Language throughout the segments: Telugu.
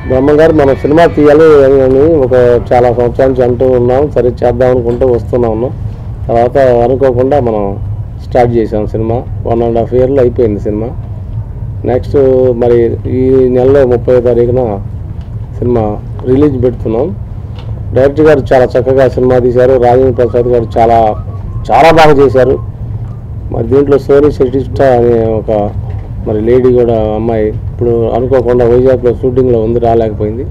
బ్రహ్మగారు మనం సినిమా తీయాలి అని ఒక చాలా సంవత్సరాల నుంచి అంటూ ఉన్నాం, సరే చేద్దాం అనుకుంటూ వస్తూనే ఉన్నాం. తర్వాత అనుకోకుండా మనం స్టార్ట్ చేసాం సినిమా. 1.5 yearలో అయిపోయింది సినిమా. నెక్స్ట్ మరి ఈ నెలలో 30వ తారీఖున సినిమా రిలీజ్ పెడుతున్నాం. డైరెక్టర్ గారు చాలా చక్కగా సినిమా తీశారు. రాజేంద్ర ప్రసాద్ గారు చాలా చాలా బాగా చేశారు. మరి దీంట్లో సోనీ శెట్టిస్టా అనే ఒక మరి లేడీ కూడా అమ్మాయి ఇప్పుడు అనుకోకుండా వైజాగ్లో షూటింగ్లో ఉంది, రాలేకపోయింది.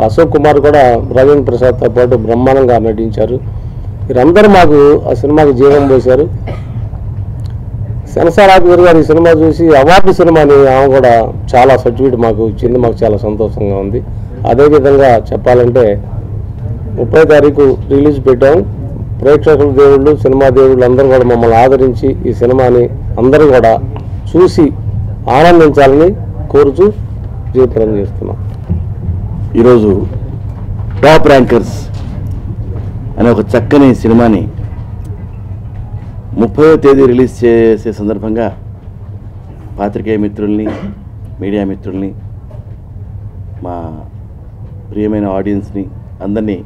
అశోక్ కుమార్ కూడా రాజేంద్ర ప్రసాద్తో పాటు బ్రహ్మాండంగా నటించారు. వీరందరూ మాకు ఆ సినిమాకి జీవం పోశారు. శనసారాకు గారు ఈ సినిమా చూసి అవార్డు సినిమాని ఆమె కూడా చాలా సర్టిఫికేట్ మాకు ఇచ్చింది. మాకు చాలా సంతోషంగా ఉంది. అదేవిధంగా చెప్పాలంటే 30వ తారీఖు రిలీజ్ పెట్టాం. ప్రేక్షకుల దేవుళ్ళు, సినిమా దేవుళ్ళు అందరూ కూడా మమ్మల్ని ఆదరించి ఈ సినిమాని అందరూ కూడా చూసి ఆనందించాలని కోరుతూ జయప్రదం చేస్తున్నాం. ఈరోజు టాప్ ర్యాంకర్స్ అనే ఒక చక్కని సినిమాని 30వ తేదీ రిలీజ్ చేసే సందర్భంగా పాత్రికేయ మిత్రుల్ని, మీడియా మిత్రుల్ని, మా ప్రియమైన ఆడియన్స్ని అందరినీ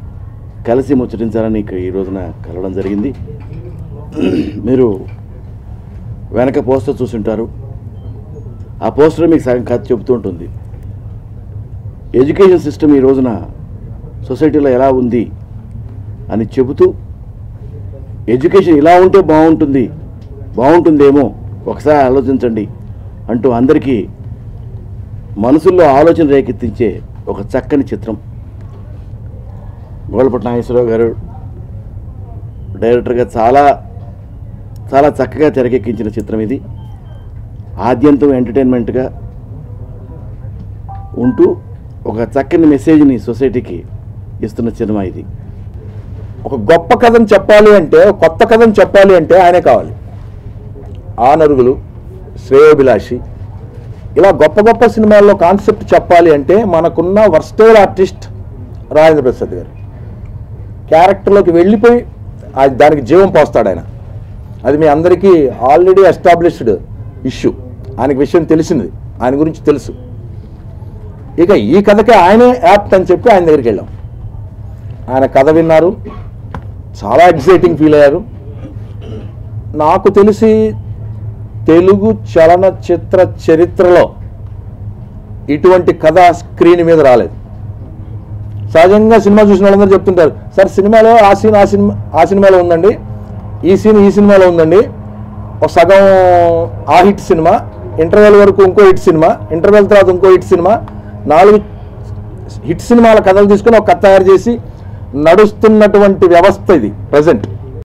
కలిసి ముచ్చటించాలని ఈ రోజున కలవడం జరిగింది. మీరు వెనక పోస్టర్ చూసుంటారు. ఆ పోస్టర్ మీకు సగం కథ చెబుతూ ఉంటుంది. ఎడ్యుకేషన్ సిస్టమ్ ఈ రోజున సొసైటీలో ఎలా ఉంది అని చెబుతూ, ఎడ్యుకేషన్ ఇలా ఉంటే బాగుంటుందేమో ఒకసారి ఆలోచించండి అంటూ అందరికీ మనసుల్లో ఆలోచన రేకెత్తించే ఒక చక్కని చిత్రం. గోళ్ళపట్ల నాగేశ్వరరావు గారు డైరెక్టర్గా చాలా చాలా చక్కగా తెరకెక్కించిన చిత్రం ఇది. ఆద్యంతం ఎంటర్టైన్మెంట్గా ఉంటూ ఒక చక్కని మెసేజ్ని సొసైటీకి ఇస్తున్న సినిమా ఇది. ఒక గొప్ప కథను చెప్పాలి అంటే, కొత్త కథను చెప్పాలి అంటే ఆయనే కావాలి. ఆనరుగులు, శ్రేయోభిలాషి, ఇలా గొప్ప గొప్ప సినిమాల్లో కాన్సెప్ట్ చెప్పాలి అంటే మనకున్న వర్స్టైల్ ఆర్టిస్ట్ రాజేంద్ర ప్రసాద్ గారు. క్యారెక్టర్లోకి వెళ్ళిపోయి దానికి జీవం పోస్తాడు ఆయన. అది మీ అందరికీ ఆల్రెడీ ఎస్టాబ్లిష్డ్ ఇష్యూ. ఆయనకి విషయం తెలిసింది, ఆయన గురించి తెలుసు. ఇక ఈ కథకే ఆయనే యాప్ట్ అని చెప్పి ఆయన దగ్గరికి వెళ్ళాం. ఆయన కథ విన్నారు, చాలా ఎగ్జైటింగ్ ఫీల్ అయ్యారు. నాకు తెలిసి తెలుగు చలనచిత్ర చరిత్రలో ఇటువంటి కథ స్క్రీన్ మీద రాలేదు. సహజంగా సినిమా చూసిన వాళ్ళందరూ చెప్తుంటారు, సార్ సినిమాలో ఆ సినిమాలో ఉందండి, ఈ సినిమాలో ఉందండి, ఒక సగం ఆ హిట్ సినిమా, ఇంటర్వెల్ వరకు ఇంకో హిట్ సినిమా, ఇంటర్వెల్ తర్వాత ఇంకో హిట్ సినిమా, 4 హిట్ సినిమాల కథలు తీసుకుని ఒక కథ తయారు చేసి నడుస్తున్నటువంటి వ్యవస్థ ఇది ప్రజెంట్.